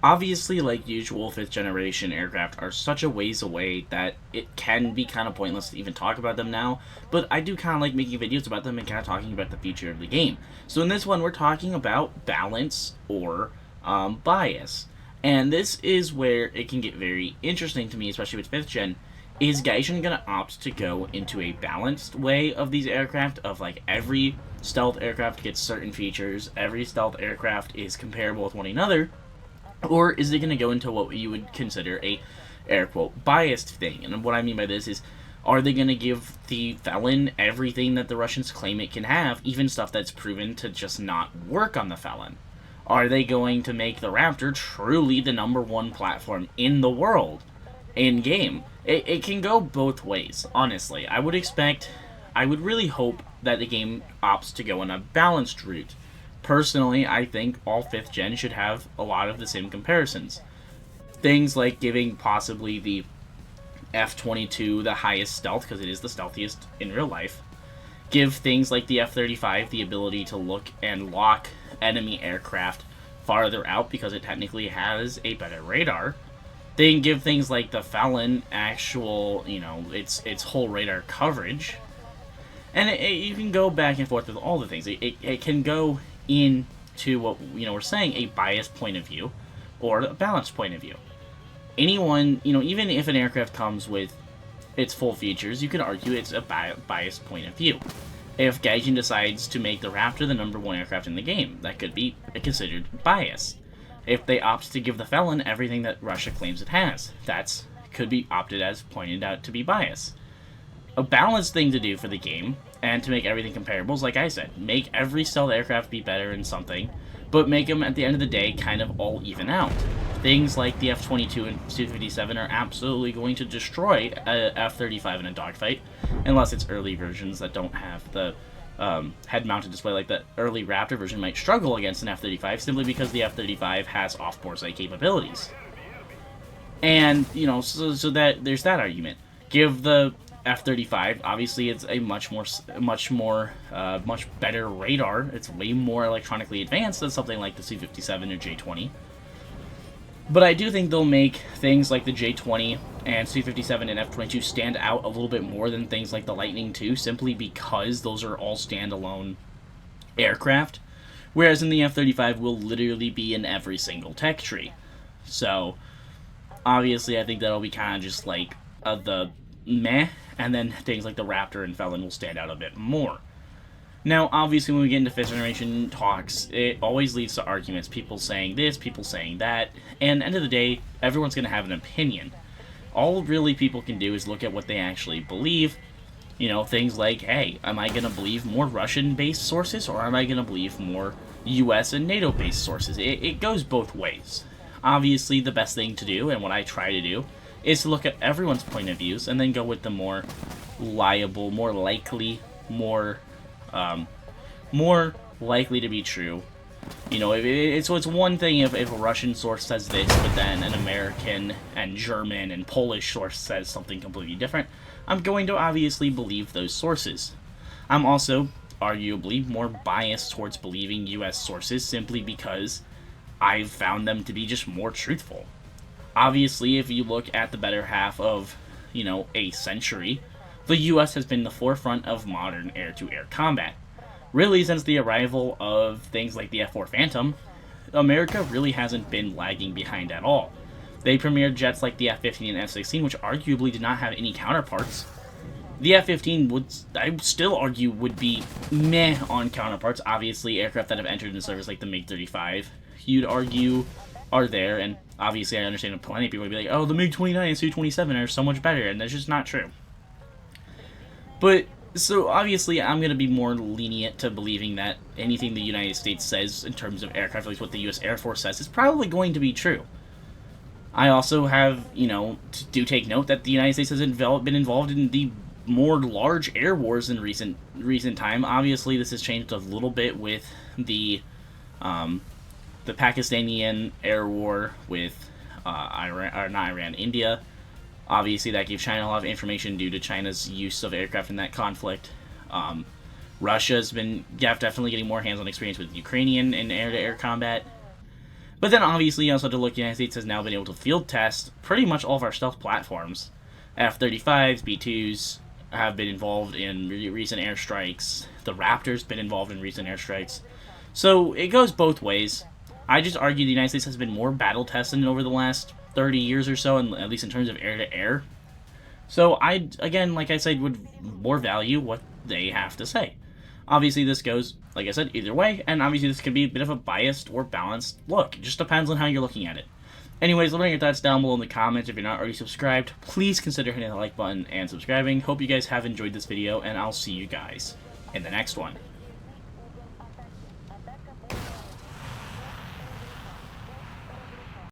Obviously, like usual, 5th generation aircraft are such a ways away that it can be kind of pointless to even talk about them now, but I do kind of like making videos about them and kind of talking about the future of the game. So in this one, we're talking about balance or bias. And this is where it can get very interesting to me, especially with 5th gen. Is Gaijin going to opt to go into a balanced way of these aircraft, of like every stealth aircraft gets certain features, every stealth aircraft is comparable with one another, or is it going to go into what you would consider a air quote biased thing? And what I mean by this is, are they going to give the Felon everything that the Russians claim it can have, even stuff that's proven to just not work on the Felon? Are they going to make the Raptor truly the number one platform in the world in game? It can go both ways, honestly. I would really hope that the game opts to go in a balanced route. Personally, I think all 5th gen should have a lot of the same comparisons. Things like giving possibly the F-22 the highest stealth, because it is the stealthiest in real life. Give things like the F-35 the ability to look and lock enemy aircraft farther out, because it technically has a better radar. They can give things like the Felon actual, its whole radar coverage. And you can go back and forth with all the things. It can go into what we're saying, a biased point of view or a balanced point of view. Anyone, even if an aircraft comes with its full features, you could argue it's a biased point of view. If Gaijin decides to make the Raptor the number one aircraft in the game, that could be considered bias. If they opt to give the Felon everything that Russia claims it has, that could be opted as pointed out to be bias. A balanced thing to do for the game, and to make everything comparable, is like I said, make every stealth aircraft be better in something, but make them at the end of the day kind of all even out. Things like the F-22 and Su-57 are absolutely going to destroy a F-35 in a dogfight, unless it's early versions that don't have the head-mounted display. Like the early Raptor version might struggle against an F-35 simply because the F-35 has off-bore sight capabilities. And, so that there's that argument. Give the F-35, obviously it's a much better radar. It's way more electronically advanced than something like the Su-57 or J-20. But I do think they'll make things like the J-20 and Su-57 and F-22 stand out a little bit more than things like the Lightning II, simply because those are all standalone aircraft. Whereas in the F-35 will literally be in every single tech tree. So, obviously I think that'll be kind of just like the meh, and then things like the Raptor and Felon will stand out a bit more. Now, obviously, when we get into 5th generation talks, it always leads to arguments. People saying this, people saying that, and at the end of the day, everyone's going to have an opinion. All really people can do is look at what they actually believe. Things like, hey, am I going to believe more Russian-based sources, or am I going to believe more US and NATO-based sources? It goes both ways. Obviously, the best thing to do, and what I try to do, is to look at everyone's point of views and then go with the more liable, more likely, more likely to be true. It's one thing if a Russian source says this, but then an American and German and Polish source says something completely different. I'm going to obviously believe those sources. I'm also arguably more biased towards believing US sources simply because I've found them to be just more truthful. Obviously, if you look at the better half of, a century, the US has been the forefront of modern air-to-air combat. Really, since the arrival of things like the F-4 Phantom, America really hasn't been lagging behind at all. They premiered jets like the F-15 and F-16, which arguably did not have any counterparts. The F-15 I would still argue, would be meh on counterparts. Obviously, aircraft that have entered into service like the MiG-35, you'd argue, are there, and obviously I understand that plenty of people would be like, oh, the MiG-29 and Su-27 are so much better, and that's just not true. But, so obviously I'm going to be more lenient to believing that anything the United States says in terms of aircraft, at least what the U.S. Air Force says, is probably going to be true. I also have, do take note that the United States has been involved in the more large air wars in recent time. Obviously, this has changed a little bit with the Pakistani air war with India. Obviously, that gave China a lot of information due to China's use of aircraft in that conflict. Russia's been definitely getting more hands-on experience with Ukrainian in air-to-air combat. But then obviously you also have to look, the United States has now been able to field test pretty much all of our stealth platforms. F-35s, B-2s have been involved in recent airstrikes. The Raptor's been involved in recent airstrikes. So it goes both ways. I just argue the United States has been more battle tested over the last 30 years or so, and at least in terms of air-to-air. So I, again, like I said, would more value what they have to say. Obviously, this goes, like I said, either way, and obviously this could be a bit of a biased or balanced look. It just depends on how you're looking at it. Anyways, let me know your thoughts down below in the comments. If you're not already subscribed, please consider hitting the like button and subscribing. Hope you guys have enjoyed this video, and I'll see you guys in the next one.